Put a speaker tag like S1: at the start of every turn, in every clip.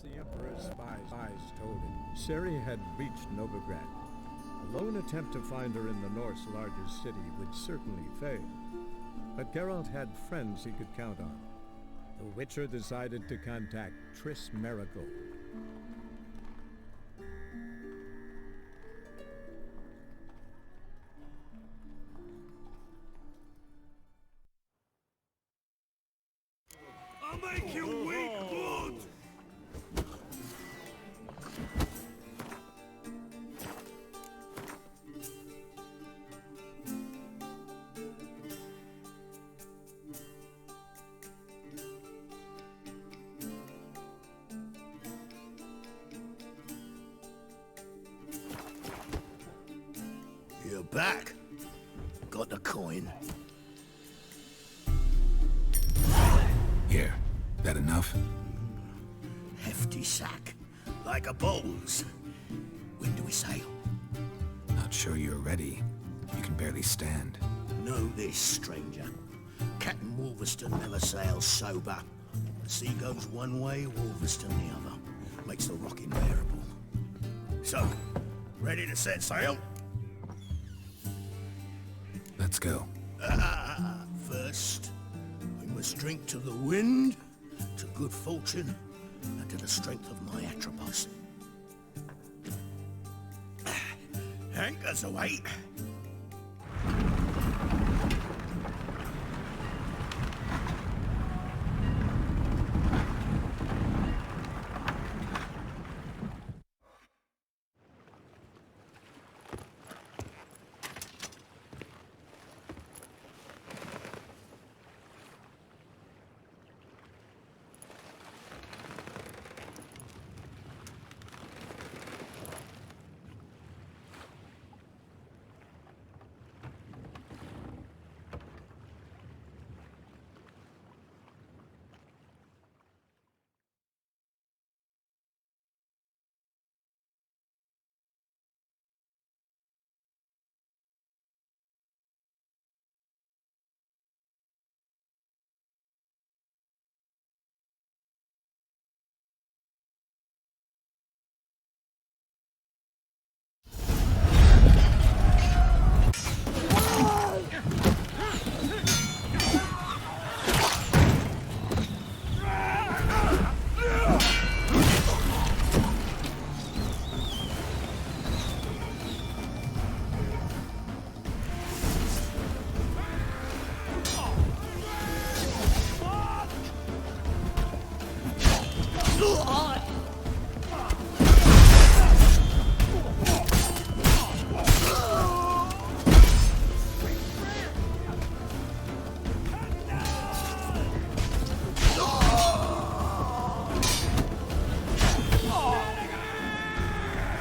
S1: the Emperor's spies told him, Ciri had reached Novigrad. A lone attempt to find her in the North's largest city would certainly fail. But Geralt had friends he could count on. The Witcher decided to contact Triss Merigold.
S2: I'll make you weak, blood!
S3: You're back. Got the coin.
S4: Here. That enough?
S3: Hefty sack. Like a bull's. When do we sail?
S4: Not sure you're ready. You can barely stand.
S3: Know this, stranger. Captain Wolverston never sails sober. The sea goes one way, Wolverston the other. Makes the rock unbearable. So, ready to set sail?
S4: Let's go.
S3: First, we must drink to the wind, to good fortune, and to the strength of my Atropos. Anchors away.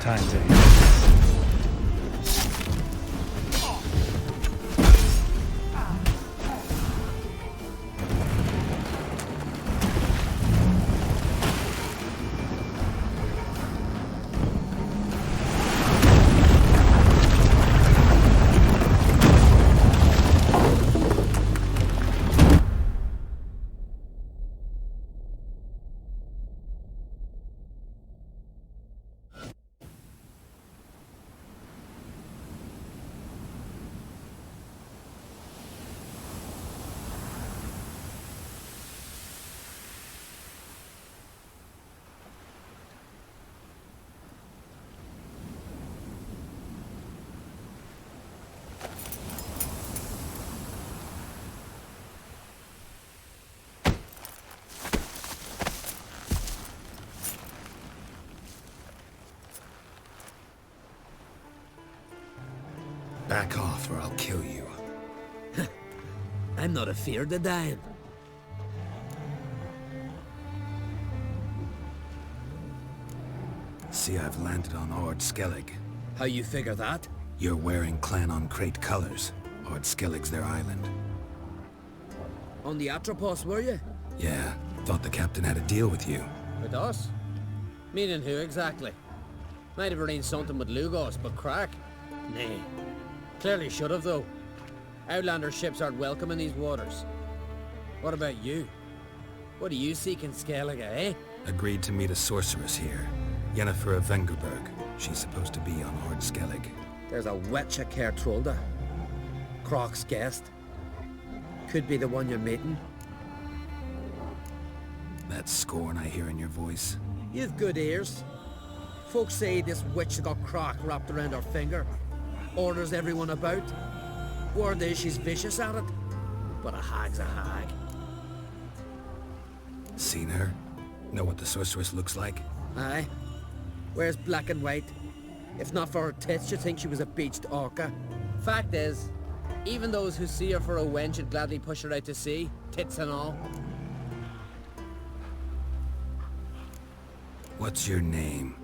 S5: Time to end.
S4: Back off or I'll kill you.
S6: I'm not afeard of dying.
S4: See, I've landed on Ord Skellige.
S6: How you figure that?
S4: You're wearing Clan on Crate colors. Ord Skellige's their island.
S6: On the Atropos, were you?
S4: Yeah, thought the captain had a deal with you.
S6: With us? Meaning who exactly? Might have arranged something with Lugos, but crack? Nay. Clearly should have, though. Outlander ships aren't welcome in these waters. What about you? What do you seek in Skellige, eh?
S4: Agreed to meet a sorceress here. Yennefer of Vengerberg. She's supposed to be on Ord Skellige.
S6: There's a witch at Kertrolda. Croc's guest. Could be the one you're meeting.
S4: That scorn I hear in your voice.
S6: You've good ears. Folks say this witch got Croc wrapped around her finger. Orders everyone about. Word is she's vicious at it. But a hag's a hag.
S4: Seen her? Know what the sorceress looks like?
S6: Aye. Wears black and white. If not for her tits, you'd think she was a beached orca. Fact is, even those who see her for a wench would gladly push her out to sea, tits and all.
S4: What's your name?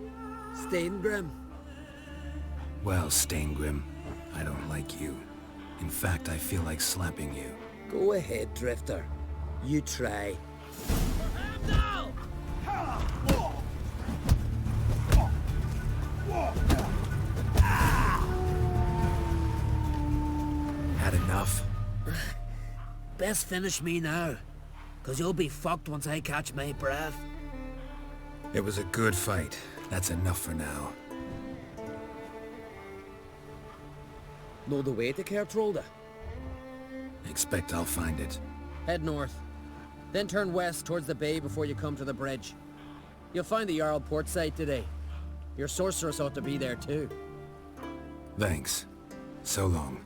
S6: Steingrim.
S4: Well, Steingrim, I don't like you. In fact, I feel like slapping you.
S6: Go ahead, Drifter. You try.
S4: Had enough?
S6: Best finish me now, 'cause you'll be fucked once I catch my breath.
S4: It was a good fight. That's enough for now.
S6: Know the way to Kertrolda?
S4: Expect I'll find it.
S6: Head north. Then turn west towards the bay before you come to the bridge. You'll find the Jarl port site today. Your sorceress ought to be there too.
S4: Thanks. So long.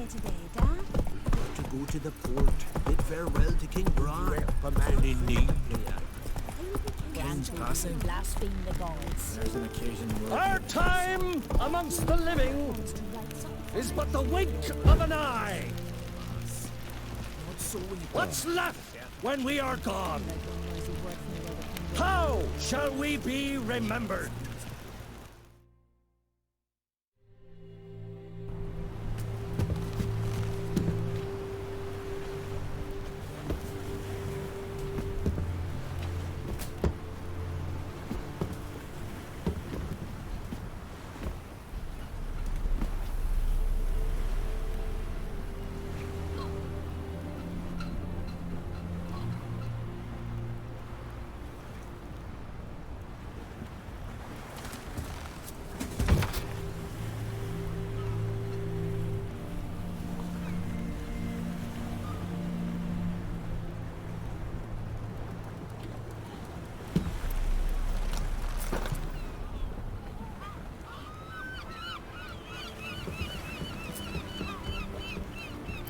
S5: today, Dad?
S3: To go to the port, bid farewell to King Bran, a man in need.
S5: King's passing. Blaspheme the gods.
S3: There's an occasion
S2: Our time amongst the living is but the wink of an eye. What's left when we are gone? How shall we be remembered?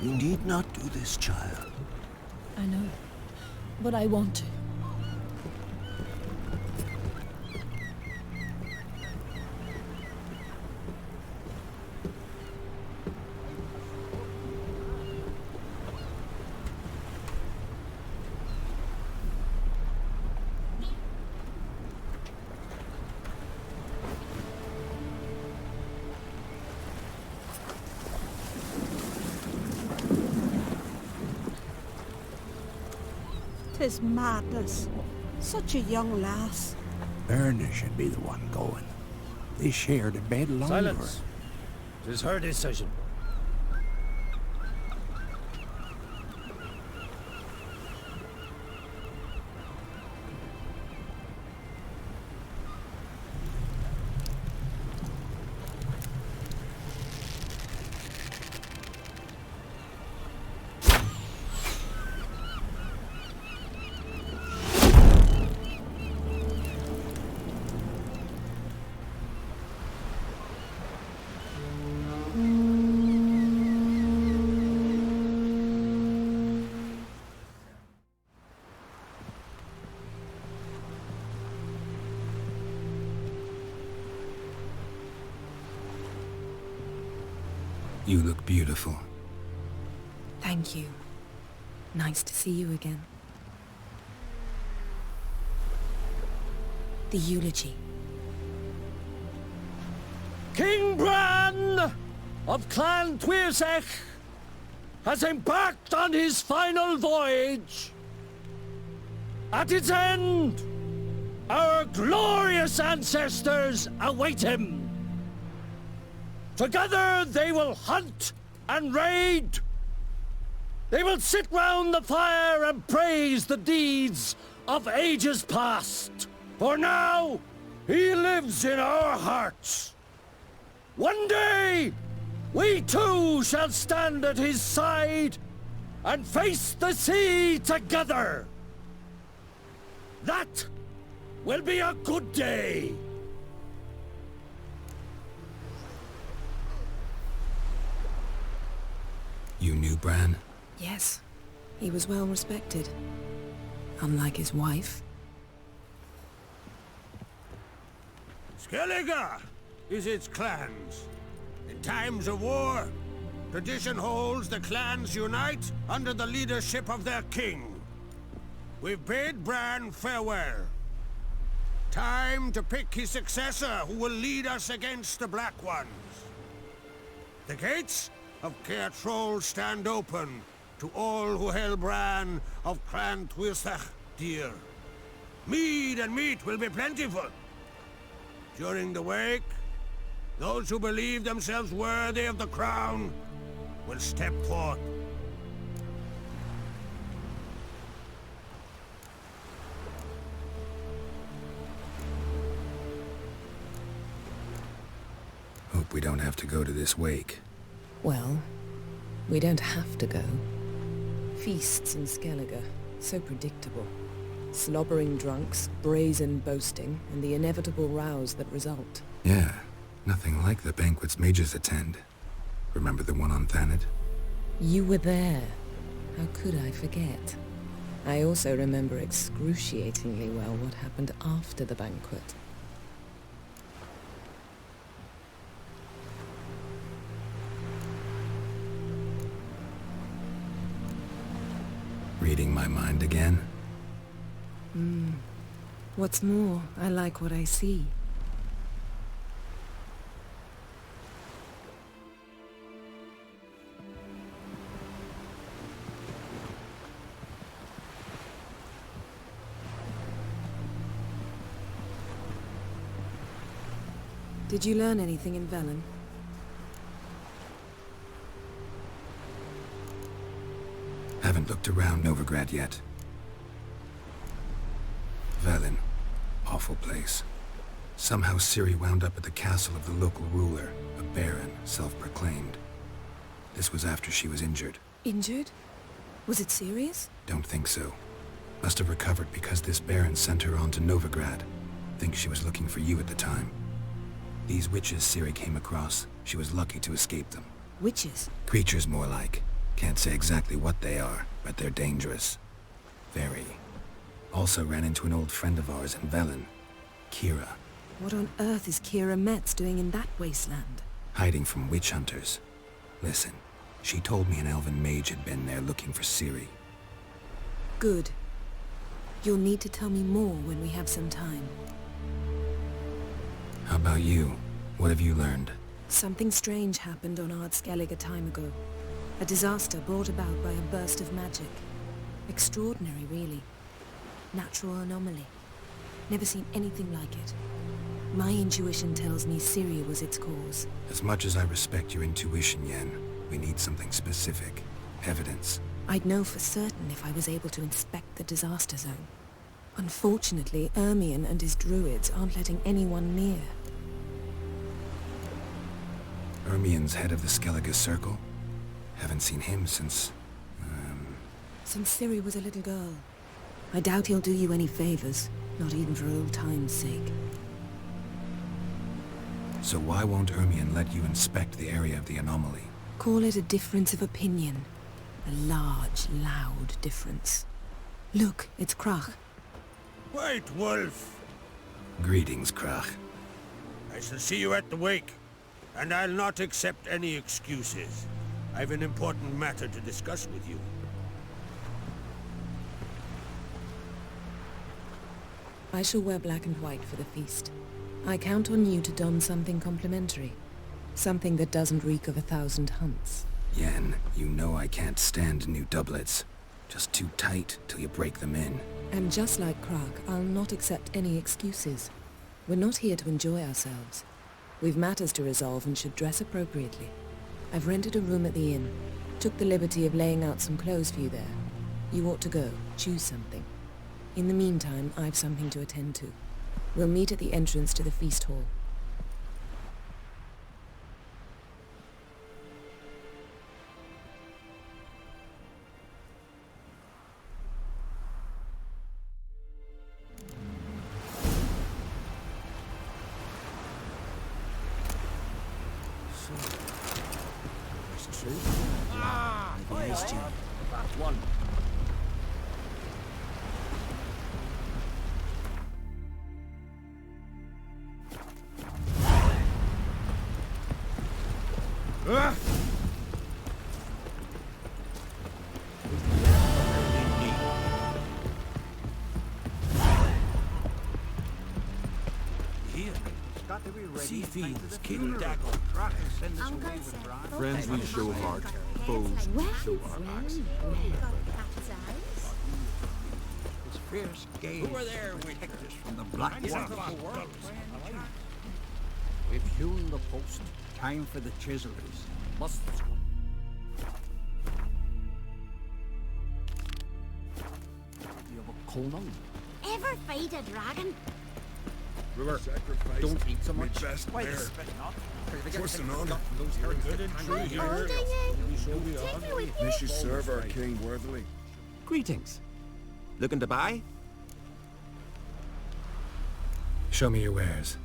S3: You need not do this, child.
S5: I know, but I want to.
S7: Tis madness. Such a young lass.
S3: Erna should be the one going. They shared a bed longer.
S2: Silence. 'Tis her decision.
S4: You look beautiful.
S8: Thank you. Nice to see you again. The eulogy.
S2: King Bran of Clan Tuirsech has embarked on his final voyage. At its end, our glorious ancestors await him. Together they will hunt and raid. They will sit round the fire and praise the deeds of ages past. For now, he lives in our hearts. One day, we too shall stand at his side and face the sea together. That will be a good day.
S4: You knew Bran?
S8: Yes, he was well respected. Unlike his wife.
S3: Skellige is its clans. In times of war, tradition holds the clans unite under the leadership of their king. We've bid Bran farewell. Time to pick his successor who will lead us against the Black Ones. The gates of Caer Troll stand open to all who held Bran of Clan Tuirsech dear. Mead and meat will be plentiful. During the wake, those who believe themselves worthy of the crown will step forth.
S4: Hope we don't have to go to this wake.
S8: Well, we don't have to go. Feasts in Skellige, so predictable. Slobbering drunks, brazen boasting, and the inevitable rows that result.
S4: Yeah, nothing like the banquets mages attend. Remember the one on Thanet?
S8: You were there. How could I forget? I also remember excruciatingly well what happened after the banquet.
S4: Reading my mind again?
S8: What's more, I like what I see. Did you learn anything in Velen?
S4: Haven't looked around Novigrad yet. Velen. Awful place. Somehow Ciri wound up at the castle of the local ruler, a baron, self-proclaimed. This was after she was injured.
S8: Injured? Was it serious?
S4: Don't think so. Must have recovered because this baron sent her on to Novigrad. Think she was looking for you at the time. These witches Ciri came across, she was lucky to escape them.
S8: Witches?
S4: Creatures more like. Can't say exactly what they are, but they're dangerous. Very. Also ran into an old friend of ours in Velen, Kira.
S8: What on earth is Kira Metz doing in that wasteland?
S4: Hiding from witch hunters. Listen, she told me an elven mage had been there looking for Ciri.
S8: Good. You'll need to tell me more when we have some time.
S4: How about you? What have you learned?
S8: Something strange happened on Ard Skellige a time ago. A disaster brought about by a burst of magic. Extraordinary, really. Natural anomaly. Never seen anything like it. My intuition tells me Ciri was its cause.
S4: As much as I respect your intuition, Yen, we need something specific. Evidence.
S8: I'd know for certain if I was able to inspect the disaster zone. Unfortunately, Ermion and his druids aren't letting anyone near.
S4: Ermion's head of the Skellige Circle? Haven't seen him since...
S8: Since Ciri was a little girl. I doubt he'll do you any favors, not even for old time's sake.
S4: So why won't Ermion let you inspect the area of the anomaly?
S8: Call it a difference of opinion. A large, loud difference. Look, it's Krach.
S3: White Wolf!
S4: Greetings, Krach.
S3: I shall see you at the wake, and I'll not accept any excuses. I've an important matter to discuss with you.
S8: I shall wear black and white for the feast. I count on you to don something complimentary. Something that doesn't reek of 1,000 hunts.
S4: Yen, you know I can't stand new doublets. Just too tight till you break them in.
S8: And just like Krach, I'll not accept any excuses. We're not here to enjoy ourselves. We've matters to resolve and should dress appropriately. I've rented a room at the inn. Took the liberty of laying out some clothes for you there. You ought to go. Choose something. In the meantime, I've something to attend to. We'll meet at the entrance to the feast hall.
S9: Friends we show heart, foes we show our axe.
S10: His fierce gaze protect us from the black ones. We've hewn the post. Time for the chiselers. Must. You have a Conan?
S5: Ever fight a dragon?
S9: River, don't eat so much. Best bear. What's an honor?
S5: Good and true here. Take me with
S9: May she serve our king worthily.
S11: Greetings. Looking to buy?
S4: Show me your wares.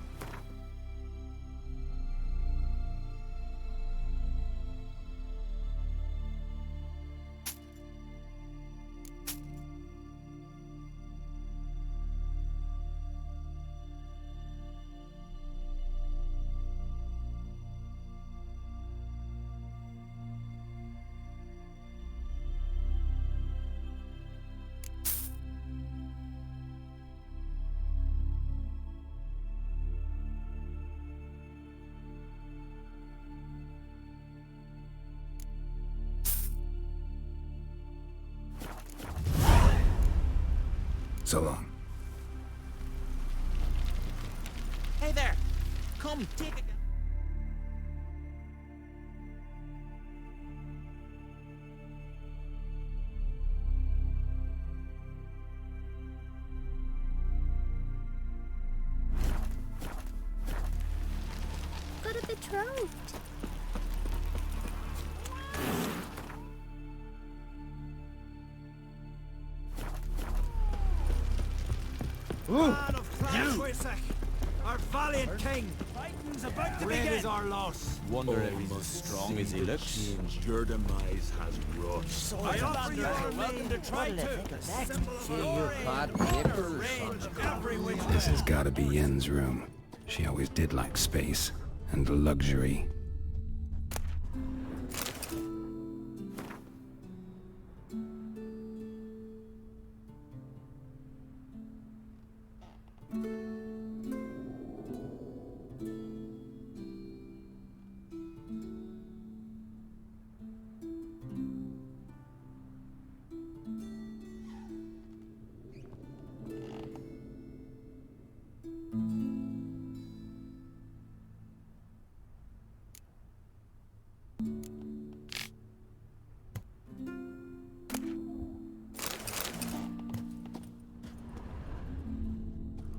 S4: So long.
S10: Hey there! Come, take a...
S5: Got a betrothed.
S10: Man of Clan our valiant king! Fighting's about to begin! Is our loss.
S11: Wonder if he's as strong as he looks.
S3: Your demise has wrought.
S10: I offer you our welcome to try to. Symbol of
S6: You bad papers.
S10: every which
S4: This has gotta be Yen's room. She always did like space and luxury.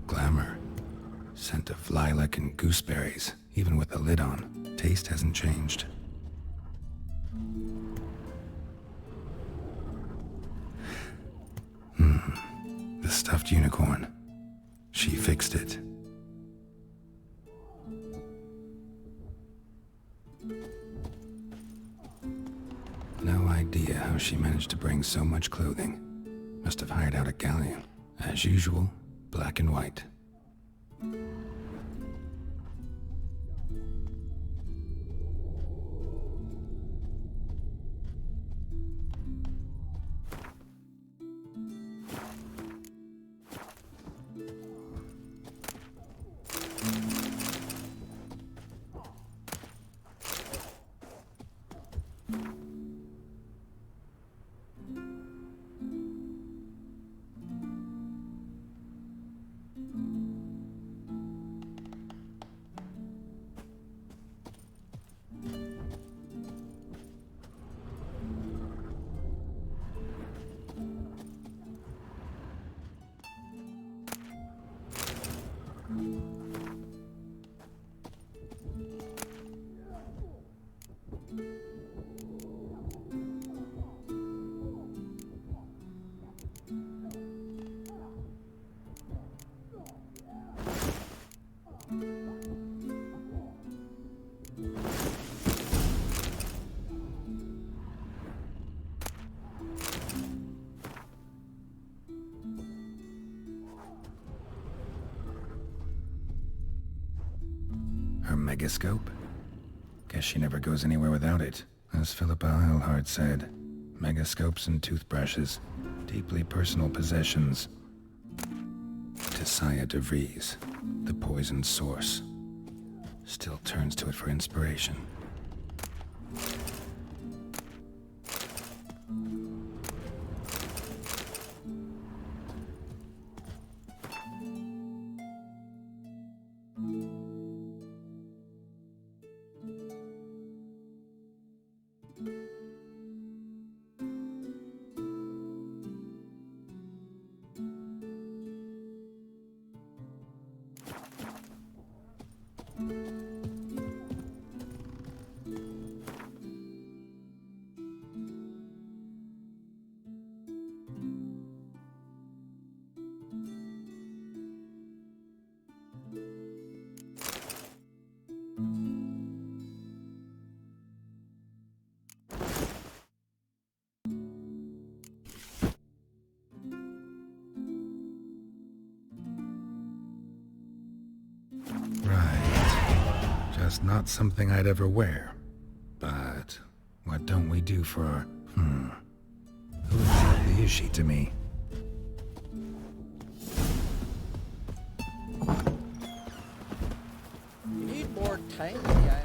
S4: Glamour. Scent of lilac and gooseberries, even with the lid on. Taste hasn't changed. The stuffed unicorn. She fixed it. No idea how she managed to bring so much clothing. Must have hired out a galleon. As usual, black and white. Her megascope? Guess she never goes anywhere without it. As Philippa Eilhart said, megascopes and toothbrushes, deeply personal possessions. To Saya de Vries, the poisoned source, still turns to it for inspiration. Right. Just not something I'd ever wear. But what don't we do for... Who exactly is she to me?
S6: You need more time, yeah.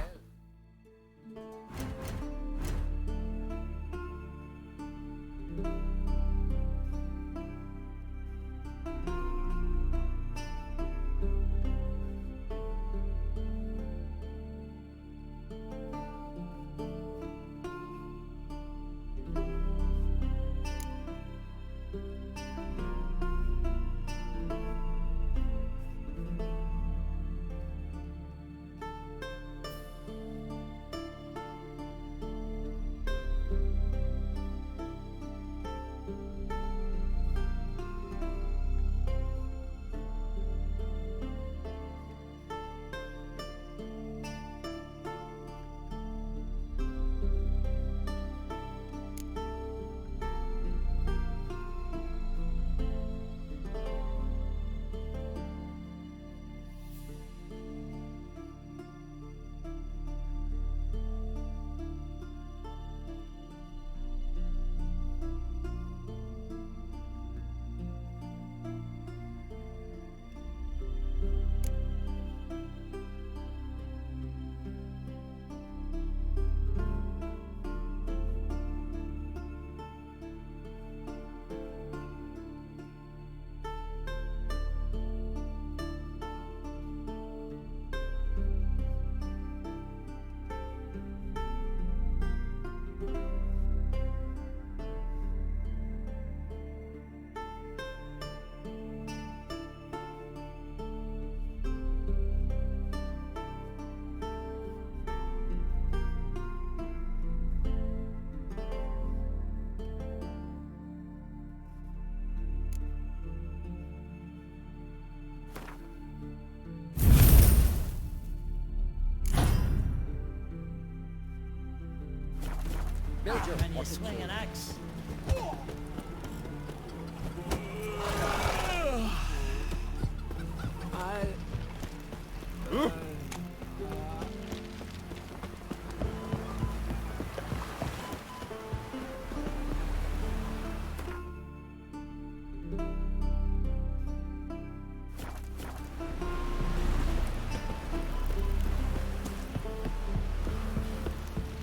S6: Belcher,
S2: Can you
S6: what's it
S2: swing
S6: called?
S2: an axe?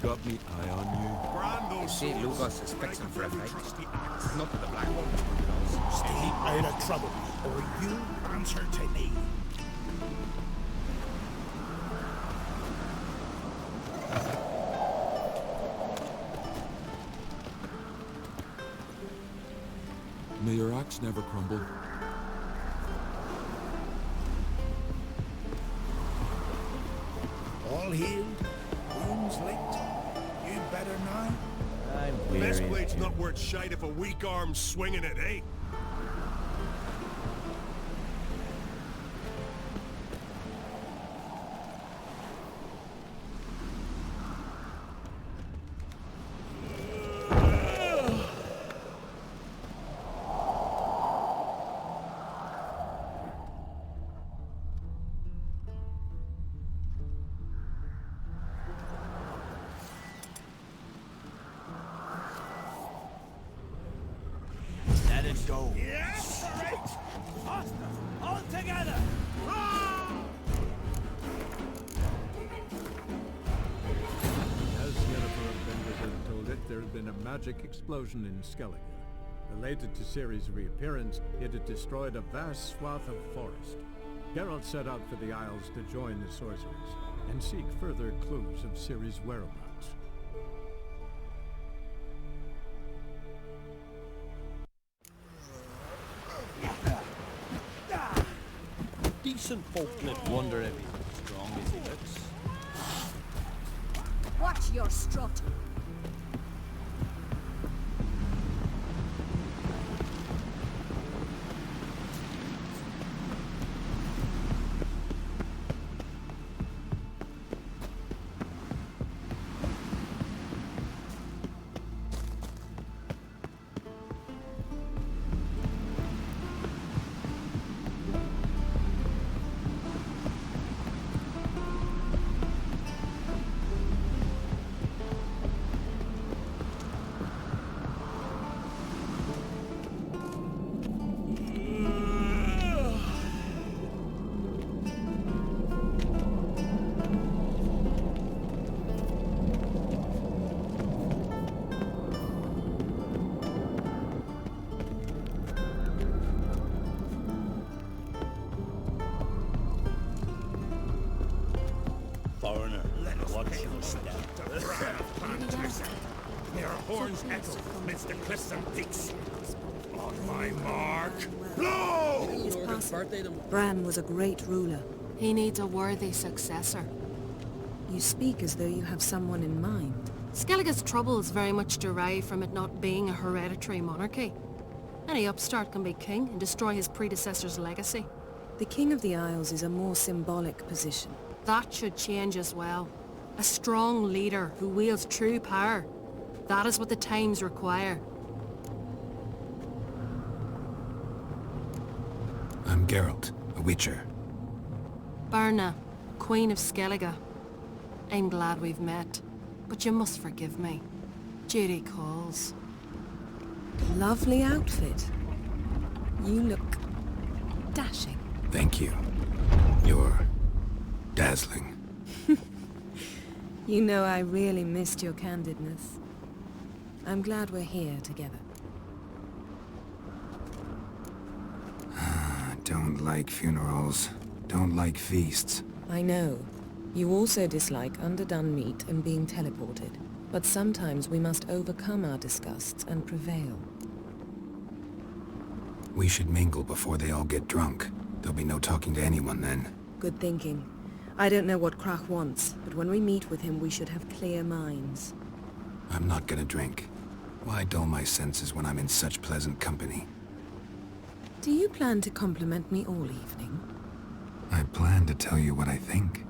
S9: Got me eye on you.
S6: You see, Lucas is fixing for a fight. Not to the black one.
S3: Stay out of trouble, or you answer to me.
S9: May your axe never crumble.
S3: All healed, wounds licked. You better now.
S11: I'm
S9: The best
S11: weary.
S9: blade's not worth shite if a weak arm's swinging it, eh?
S2: Let it go.
S10: Yes, right. All together.
S1: As Yennefer of Benderden told it, there had been a magic explosion in Skellige. Related to Ciri's reappearance, it had destroyed a vast swath of forest. Geralt set out for the Isles to join the sorcerers and seek further clues of Ciri's whereabouts.
S11: Decent folk would wonder if he's as strong as he looks.
S7: Watch your strut.
S11: Foreigner, watch your step.
S3: Their horns echo amidst the cliffs and peaks. On my mark, blow!
S6: Lorcan's birthday tomorrow.
S7: Bran was a great ruler.
S12: He needs a worthy successor.
S7: You speak as though you have someone in mind.
S12: Skellige's troubles very much derive from it not being a hereditary monarchy. Any upstart can be king and destroy his predecessor's legacy.
S7: The King of the Isles is a more symbolic position.
S12: That should change as well. A strong leader who wields true power. That is what the times require.
S4: I'm Geralt, a witcher.
S12: Birna, Queen of Skellige. I'm glad we've met, but you must forgive me. Duty calls.
S7: Lovely outfit. You look dashing.
S4: Thank you. You're dazzling.
S7: You know I really missed your candidness. I'm glad we're here together.
S4: Don't like funerals. Don't like feasts.
S8: I know. You also dislike underdone meat and being teleported. But sometimes we must overcome our disgusts and prevail.
S4: We should mingle before they all get drunk. There'll be no talking to anyone then.
S7: Good thinking. I don't know what Krach wants, but when we meet with him we should have clear minds.
S4: I'm not gonna drink. Why dull my senses when I'm in such pleasant company?
S7: Do you plan to compliment me all evening?
S4: I plan to tell you what I think.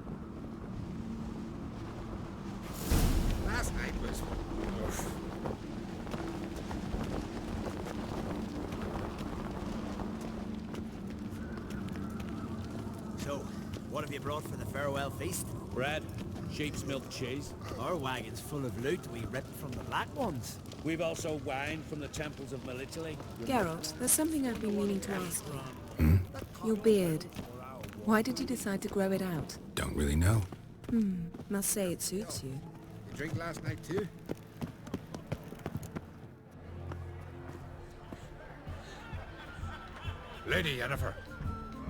S6: Last night was
S10: brought for the farewell feast?
S11: Bread, sheep's milk cheese.
S10: Our wagon's full of loot we ripped from the black ones.
S11: We've also wine from the temples of Melitele.
S7: Geralt, there's something I've been meaning to ask you. Your beard. Why did you decide to grow it out?
S4: Don't really know.
S7: Must say it suits you.
S9: You drink last night too? Lady Yennefer.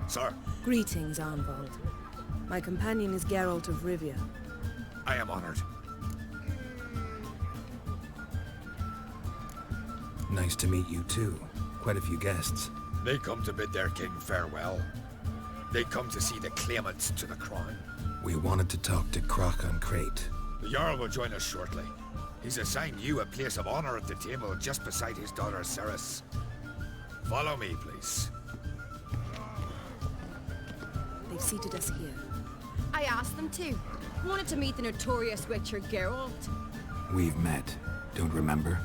S9: Sir,
S7: Greetings, Arnvald. My companion is Geralt of Rivia.
S9: I am honored.
S4: Nice to meet you too. Quite a few guests.
S9: They come to bid their king farewell. They come to see the claimants to the crown.
S4: We wanted to talk to Croc on Crate.
S9: The Jarl will join us shortly. He's assigned you a place of honor at the table just beside his daughter Ceres. Follow me, please.
S7: They've seated us here.
S13: I asked them to. Wanted to meet the notorious witcher Geralt.
S4: We've met. Don't remember?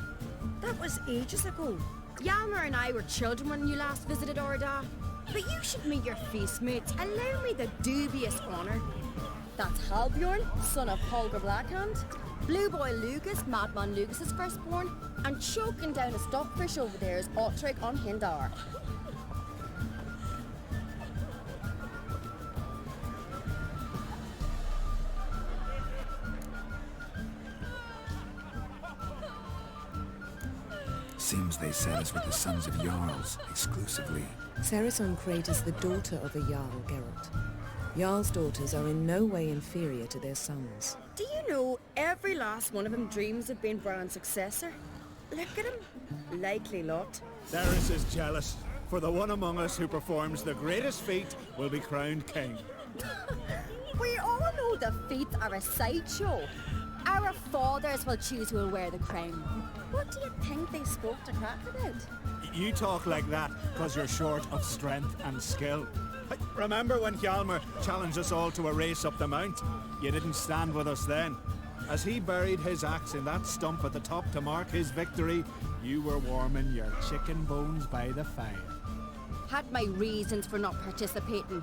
S13: That was ages ago. Yalmer and I were children when you last visited Orda. But you should meet your feast mates. Allow me the dubious honor. That's Halbjorn, son of Holger Blackhand. Blue Boy Lucas, Madman Lucas's firstborn. And choking down a stockfish over there is Otrek on Hindar.
S4: Seems they set us with the sons of Jarls, exclusively.
S8: Ceres on Crate is the daughter of a Jarl, Geralt. Jarl's daughters are in no way inferior to their sons.
S13: Do you know every last one of them dreams of being Bran's successor? Look at him. Likely lot.
S10: Ceres is jealous, for the one among us who performs the greatest feat will be crowned king.
S13: We all know the feats are a sideshow. Our fathers will choose who will wear the crown. What do you think they spoke to Crack about?
S10: You talk like that because you're short of strength and skill. Remember when Hjalmar challenged us all to a race up the mount? You didn't stand with us then. As he buried his axe in that stump at the top to mark his victory, you were warming your chicken bones by the fire.
S13: Had my reasons for not participating.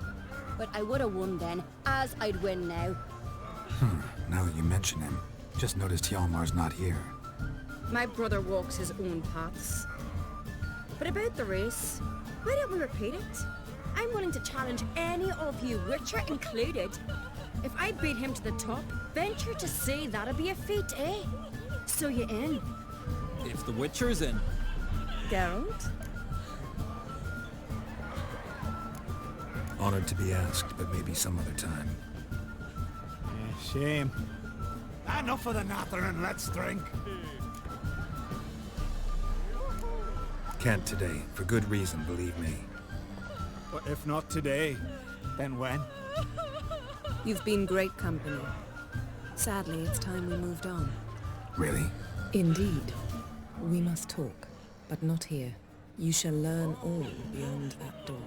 S13: But I would have won then, as I'd win now.
S4: Now that you mention him, just noticed Hjalmar's not here.
S13: My brother walks his own paths. But about the race, why don't we repeat it? I'm willing to challenge any of you, Witcher included. If I beat him to the top, venture to say that'd be a feat, eh? So you in?
S14: If the Witcher's in.
S7: Geralt?
S4: Honored to be asked, but maybe some other time.
S10: Shame. Enough of the nattering, let's drink.
S4: Can't today, for good reason, believe me.
S10: But if not today, then when?
S7: You've been great company. Sadly, it's time we moved on.
S4: Really?
S8: Indeed. We must talk, but not here. You shall learn all beyond that door.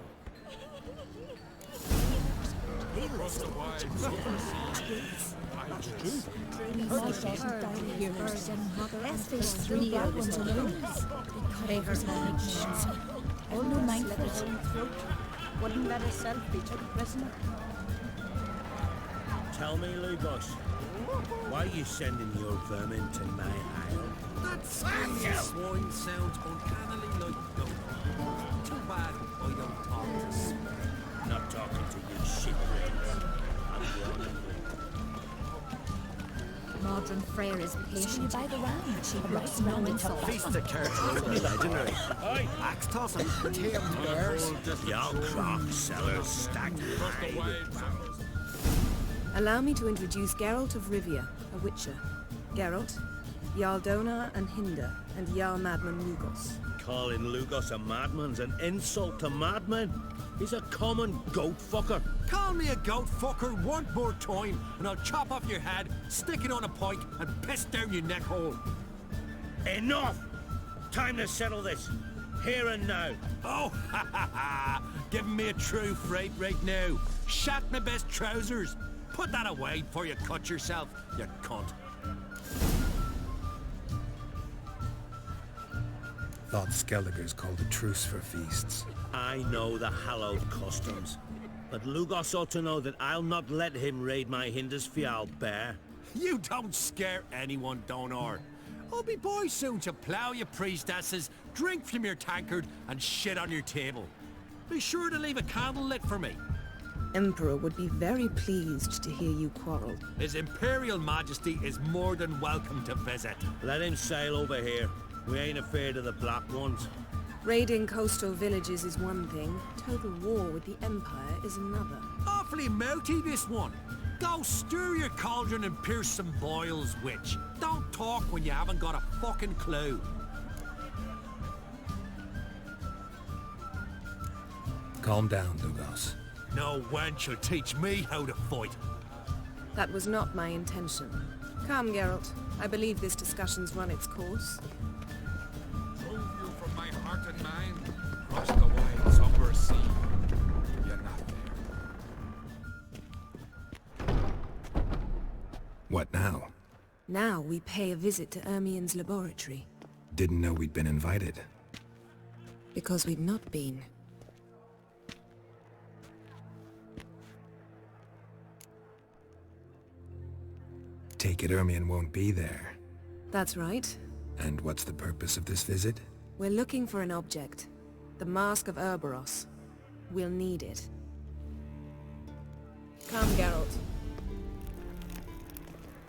S13: Wouldn't let herself be took prisoner.
S11: Tell me, Lugos, why are you sending your vermin to my isle?
S10: That swine sounds uncannily like goat. Too bad I don't talk to spare.
S11: Not talking to you, shitbrains.
S15: Modern Freyr is patient by the round. She writes no insult.
S10: Feast the cartoon, legendary.
S11: Aye.
S10: Axe tossing, tamed bears.
S3: Young croc sellers stacked high.
S7: Allow me to introduce Geralt of Rivia, a witcher. Geralt, Jarl Donar and Hinder, and Jarl Madman Lugos.
S11: Calling Lugos a madman's an insult to madmen. He's a common goat fucker.
S10: Call me a goat fucker one more time, and I'll chop off your head, stick it on a pike, and piss down your neck hole.
S11: Enough! Time to settle this. Here and now.
S10: Oh, ha ha ha! Giving me a true fright right now. Shat my best trousers. Put that away before you cut yourself, you cunt.
S4: Thought Skellige's called a truce for feasts.
S11: I know the hallowed customs, But Lugos ought to know that I'll not let him raid my Hindisfial bear.
S2: You don't scare anyone, Donor. I'll be boy soon to plough your priestesses, drink from your tankard, and shit on your table. Be sure to leave a candle lit for me.
S7: Emperor would be very pleased to hear you quarrel.
S2: His Imperial Majesty is more than welcome to visit.
S11: Let him sail over here. We ain't afraid of the Black Ones.
S7: Raiding coastal villages is one thing. Total war with the Empire is another.
S2: Awfully mouthy, this one. Go stir your cauldron and pierce some boils, witch. Don't talk when you haven't got a fucking clue.
S4: Calm down, Lugos.
S2: No wench will teach me how to fight.
S7: That was not my intention. Come, Geralt. I believe this discussion's run its course.
S9: Drove you from my heart and mind, across the wide, somber sea. You're not there.
S4: What now?
S7: Now we pay a visit to Ermien's laboratory.
S4: Didn't know we'd been invited.
S7: Because we've not been.
S4: Take it Ermien won't be there.
S7: That's right.
S4: And what's the purpose of this visit?
S7: We're looking for an object. The Mask of Urboros. We'll need it. Come, Geralt.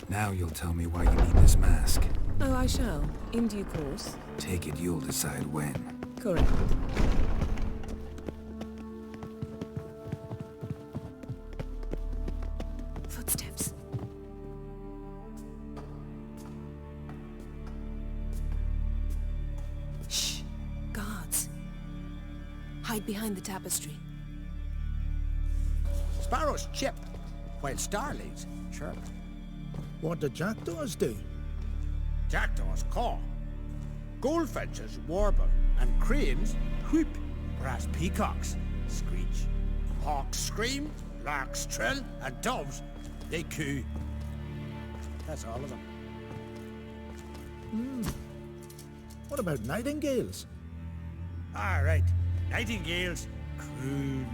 S4: Now you'll tell me why you need this mask.
S7: Oh, I shall. In due course.
S4: Take it you'll decide when.
S7: Correct. Footsteps. Shh. Guards. Hide behind the tapestry.
S3: Sparrows chip, while starlings chirp.
S10: What do jackdaws do?
S3: Jackdaws caw. Goldfinches warble, and cranes whoop, whereas peacocks screech. Hawks scream, larks trill, and doves, they coo. That's all of them.
S10: What about nightingales?
S3: All right, nightingales croon.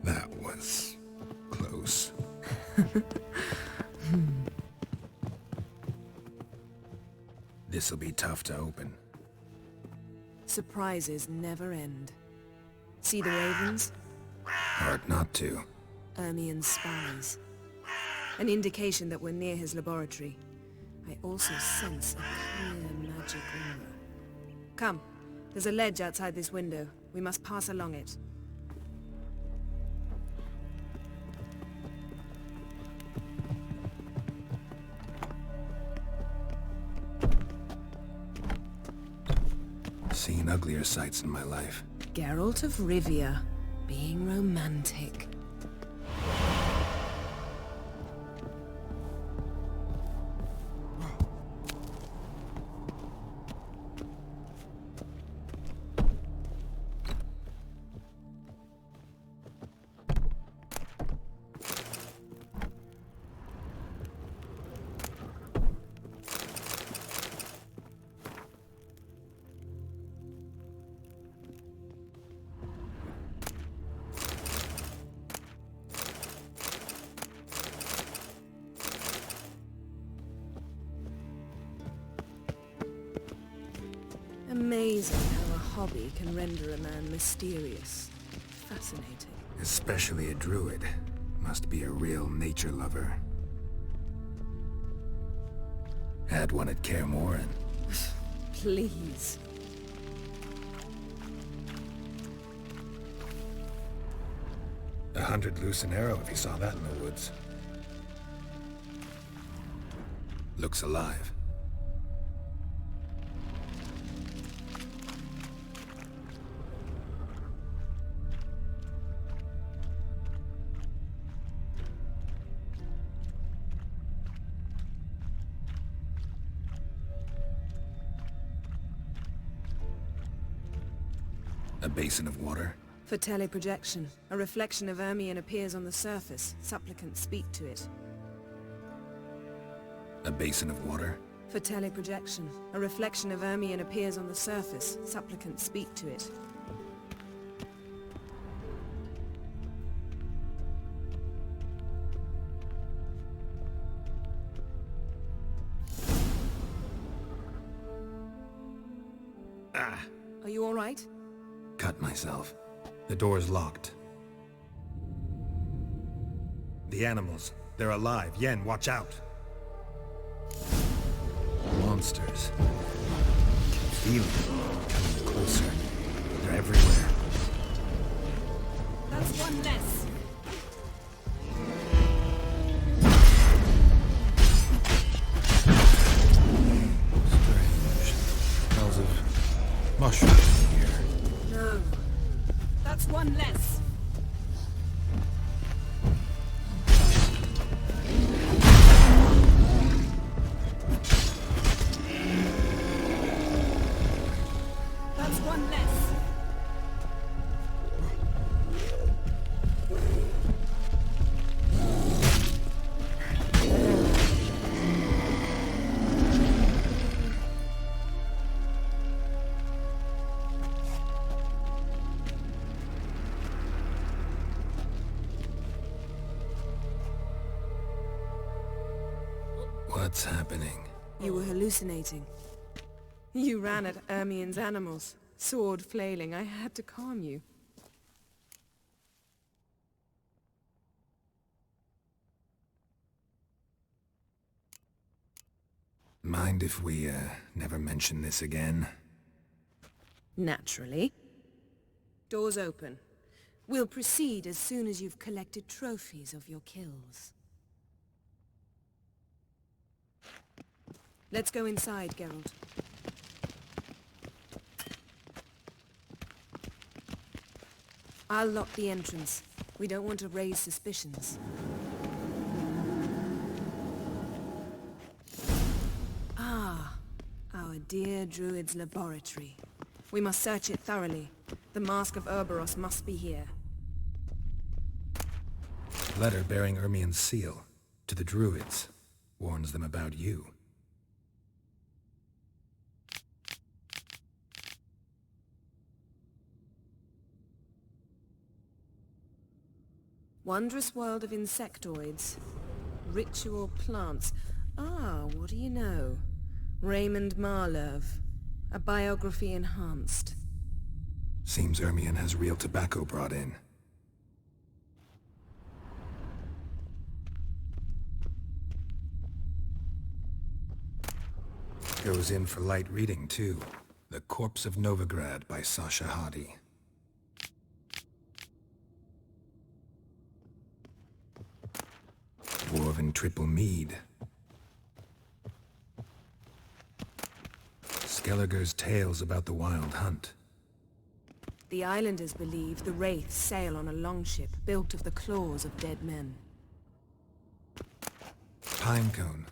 S4: That was close. This'll be tough to open.
S7: Surprises never end. See the ravens?
S4: Hard not to.
S7: Ermien's spies. An indication that we're near his laboratory. I also sense a clear magic aura. Come, there's a ledge outside this window. We must pass along it.
S4: Seen uglier sights in my life.
S7: Geralt of Rivia, being romantic. Amazing how a hobby can render a man mysterious. Fascinating.
S4: Especially a druid. Must be a real nature lover. Had one at Kaer Morhen.
S7: Please.
S4: $100 loose an arrow if you saw that in the woods. Looks alive. A basin of water?
S7: For teleprojection. A reflection of Ermion appears on the surface. Supplicants speak to it.
S4: A basin of water?
S7: For teleprojection. A reflection of Ermion appears on the surface. Supplicants speak to it. Are you all right?
S4: Cut myself. The door's locked.
S16: The animals. They're alive. Yen, watch out.
S4: Monsters. Feel them coming closer. They're everywhere.
S7: That's one less.
S4: Strange. Smells of mushrooms in here.
S7: No. That's one less. That's one less.
S4: What's happening?
S7: You were hallucinating. You ran at Ermion's animals, sword flailing. I had to calm you.
S4: Mind if we, never mention this again?
S7: Naturally. Doors open. We'll proceed as soon as you've collected trophies of your kills. Let's go inside, Geralt. I'll lock the entrance. We don't want to raise suspicions. Ah, our dear Druid's laboratory. We must search it thoroughly. The Mask of Ouroboros must be here.
S4: Letter bearing Ermion's seal. To the Druids. Warns them about you.
S7: Wondrous world of insectoids. Ritual plants. Ah, what do you know? Raymond Marlove. A biography enhanced.
S4: Seems Ermion has real tobacco brought in. Goes in for light reading, too. The Corpse of Novigrad by Sasha Hadi. Dwarven Triple Mead. Skellige's tales about the Wild Hunt.
S7: The islanders believe the wraiths sail on a longship built of the claws of dead men.
S4: Pinecone.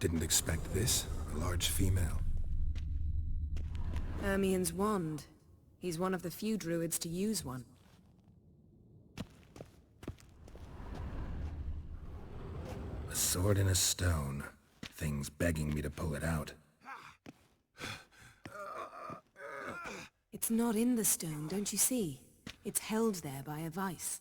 S4: Didn't expect this. A large female.
S7: Ermion's wand. He's one of the few druids to use one.
S4: A sword and a stone. Thing's begging me to pull it out.
S7: It's not in the stone, don't you see? It's held there by a vice.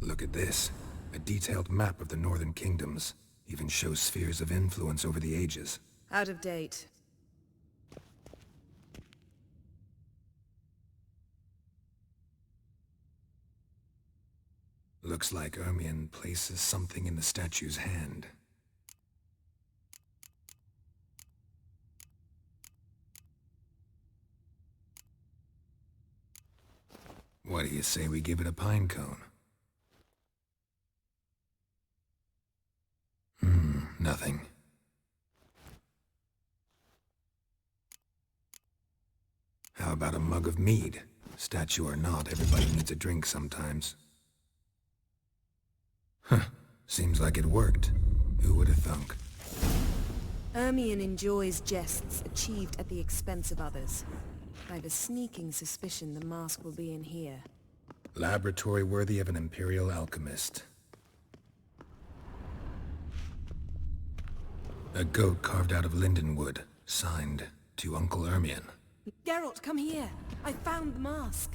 S4: Look at this. A detailed map of the Northern Kingdoms. Even shows spheres of influence over the ages.
S7: Out of date.
S4: Looks like Ermion places something in the statue's hand. What do you say we give it a pinecone? Nothing. How about a mug of mead? Statue or not, everybody needs a drink sometimes. Huh. Seems like it worked. Who would have thunk?
S7: Ermion enjoys jests achieved at the expense of others. I've a sneaking suspicion the mask will be in here.
S4: Laboratory worthy of an Imperial alchemist. A goat carved out of lindenwood, signed to Uncle Ermion.
S7: Geralt, come here. I found the mask.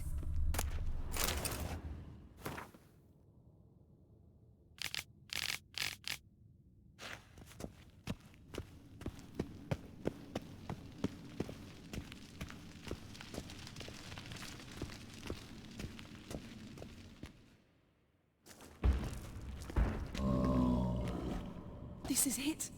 S7: This is it.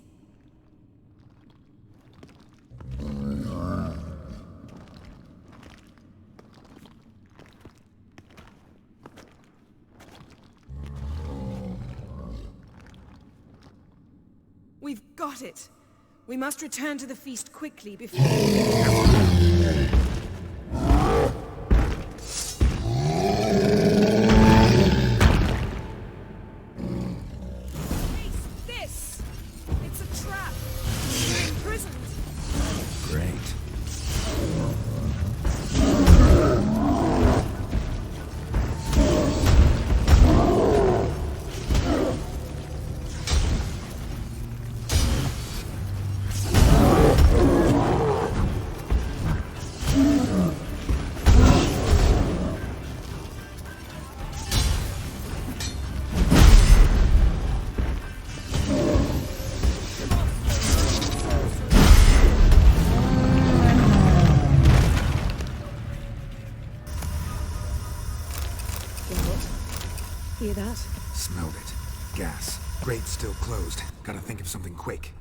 S7: We've got it. We must return to the feast quickly before... This! It's a trap! We're imprisoned!
S4: Great.
S7: Hear that?
S4: Smelled it. Gas. Grate still closed. Gotta think of something quick.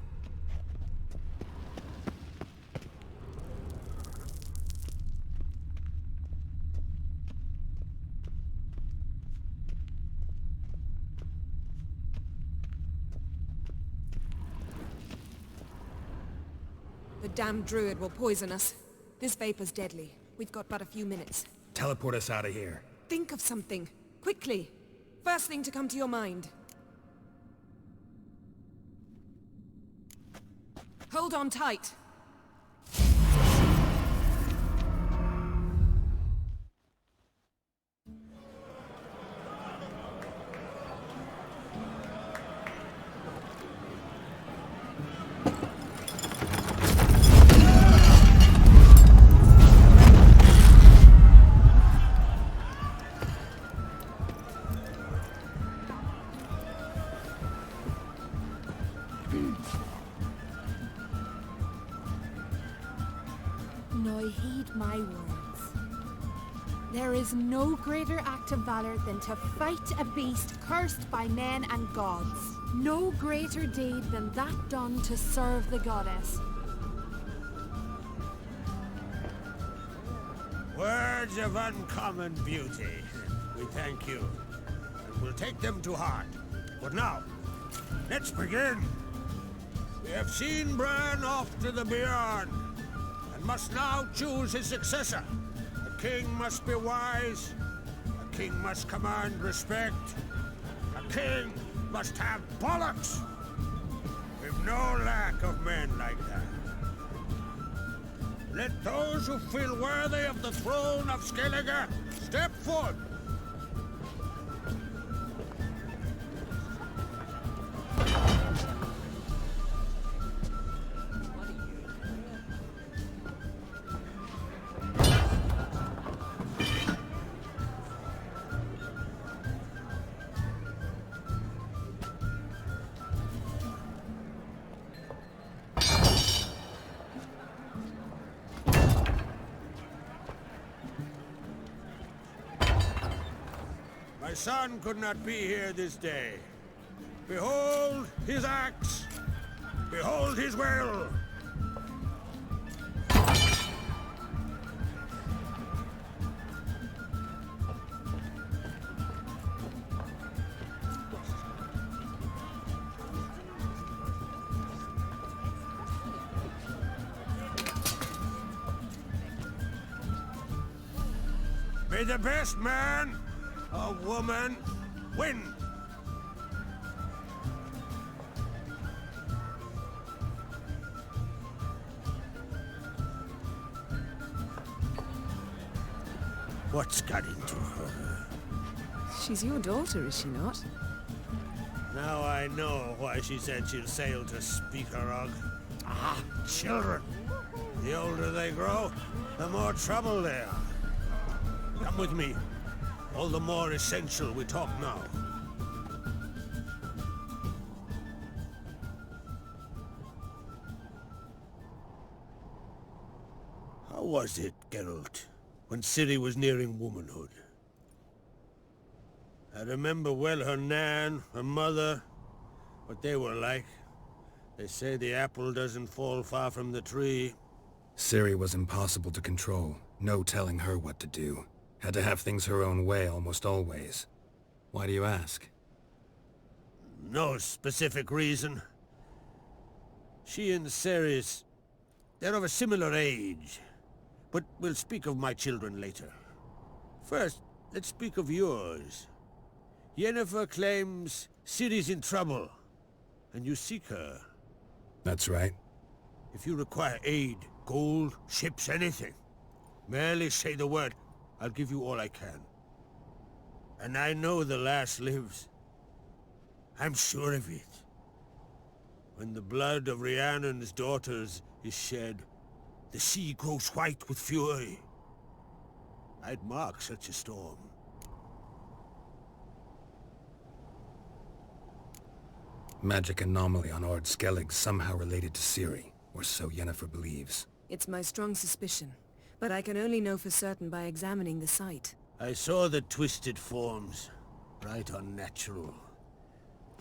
S7: The damned druid will poison us. This vapor's deadly. We've got but a few minutes.
S16: Teleport us out of here.
S7: Think of something. Quickly. First thing to come to your mind. Hold on tight.
S15: Now heed my words. There is no greater act of valor than to fight a beast cursed by men and gods. No greater deed than that done to serve the goddess.
S11: Words of uncommon beauty. We thank you, and we'll take them to heart. But now, let's begin. We have seen Bran off to the beyond, and must now choose his successor. A king must be wise. A king must command respect. A king must have bollocks. We've no lack of men like that. Let those who feel worthy of the throne of Skellige step forth. My son could not be here this day. Behold his axe. Behold his will. May the best man or woman win. What's got into her?
S7: She's your daughter, is she not?
S11: Now I know why she said she'll sail to Speakerog. Ah, children. The older they grow, the more trouble they are. Come with me. All the more essential we talk now. How was it, Geralt, when Ciri was nearing womanhood? I remember well her nan, her mother, what they were like. They say the apple doesn't fall far from the tree.
S4: Ciri was impossible to control. No telling her what to do. Had to have things her own way almost always. Why do you ask?
S11: No specific reason. She and Ceres, they're of a similar age. But we'll speak of my children later. First, let's speak of yours. Yennefer claims Ciri's in trouble, and you seek her.
S4: That's right.
S11: If you require aid, gold, ships, anything, merely say the word. I'll give you all I can. And I know the lass lives. I'm sure of it. When the blood of Rhiannon's daughters is shed, the sea grows white with fury. I'd mark such a storm.
S4: Magic anomaly on Ord Skellige somehow related to Ciri, or so Yennefer believes.
S7: It's my strong suspicion, but I can only know for certain by examining the site.
S11: I saw the twisted forms. Right unnatural.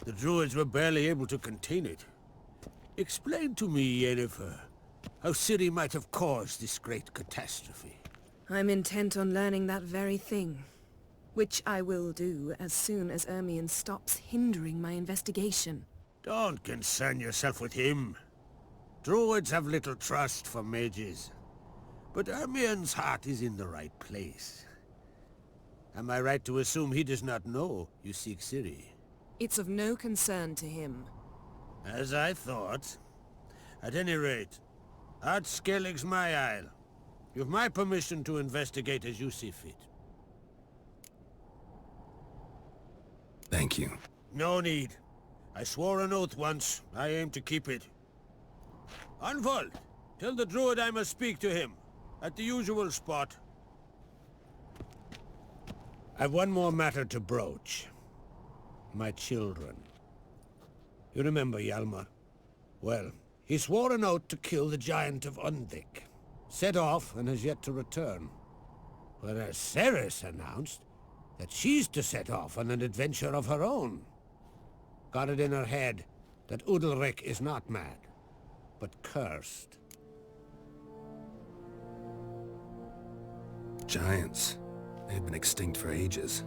S11: The druids were barely able to contain it. Explain to me, Yennefer, how Ciri might have caused this great catastrophe.
S7: I'm intent on learning that very thing, which I will do as soon as Ermion stops hindering my investigation.
S11: Don't concern yourself with him. Druids have little trust for mages. But Ermion's heart is in the right place. Am I right to assume he does not know you seek Ciri?
S7: It's of no concern to him.
S11: As I thought. At any rate, Ard Skellige's my isle. You've my permission to investigate as you see fit.
S4: Thank you.
S11: No need. I swore an oath once. I aim to keep it. Unfold! Tell the druid I must speak to him. At the usual spot. I've one more matter to broach. My children. You remember Hjalmar? Well, he swore an oath to kill the giant of Undvik. Set off and has yet to return. Whereas Ceres announced that she's to set off on an adventure of her own. Got it in her head that Udalric is not mad, but cursed.
S4: Giants. They've been extinct for ages.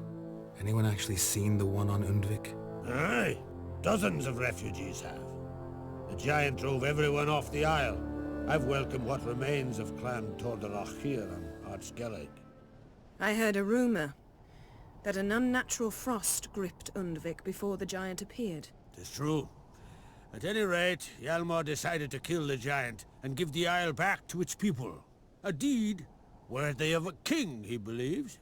S4: Anyone actually seen the one on Undvik?
S11: Aye. Dozens of refugees have. The giant drove everyone off the isle. I've welcomed what remains of Clan Tordarach here on Ard Skellige.
S7: I heard a rumor that an unnatural frost gripped Undvik before the giant appeared.
S11: Tis true. At any rate, Hjalmar decided to kill the giant and give the isle back to its people. A deed worthy of a king, he believes.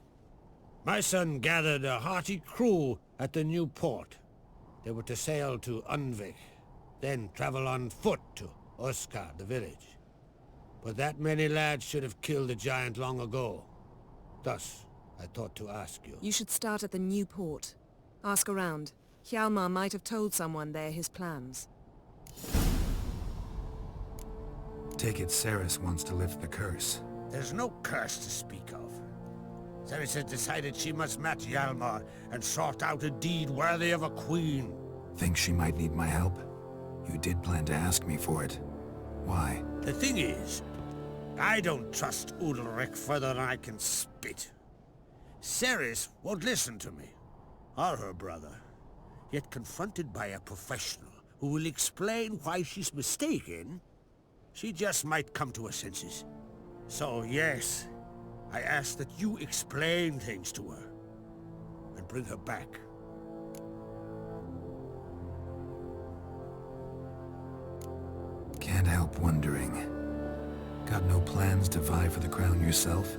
S11: My son gathered a hearty crew at the new port. They were to sail to Undvik, then travel on foot to Oskar, the village. But that many lads should have killed the giant long ago. Thus, I thought to ask you.
S7: You should start at the new port. Ask around. Hjalmar might have told someone there his plans.
S4: Take it Ceres wants to lift the curse.
S11: There's no curse to speak of. Ceres has decided she must match Hjalmar and sort out a deed worthy of a queen.
S4: Think she might need my help? You did plan to ask me for it. Why?
S11: The thing is, I don't trust Udalric further than I can spit. Ceres won't listen to me, or her brother. Yet confronted by a professional who will explain why she's mistaken, she just might come to her senses. So yes, I ask that you explain things to her and bring her back.
S4: Can't help wondering. Got no plans to vie for the crown yourself?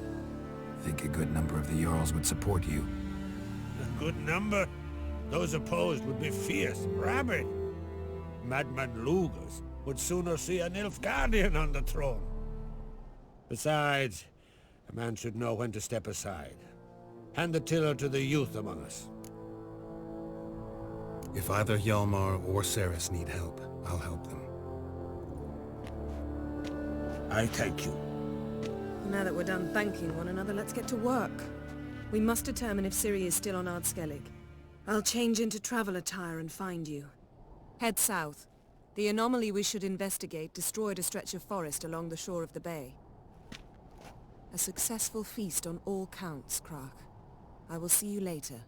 S4: think a good number of the Jarls would support you.
S11: A good number? Those opposed would be fierce, rabid. Madman Lugas would sooner see an Nilfgaardian on the throne. Besides, a man should know when to step aside. Hand the tiller to the youth among us.
S16: If either Hjalmar or Cerys need help, I'll help them.
S11: I thank you.
S7: Now that we're done thanking one another, let's get to work. We must determine if Ciri is still on Ard Skellige. I'll change into travel attire and find you. Head south. The anomaly we should investigate destroyed a stretch of forest along the shore of the bay. A successful feast on all counts, Krach. I will see you later.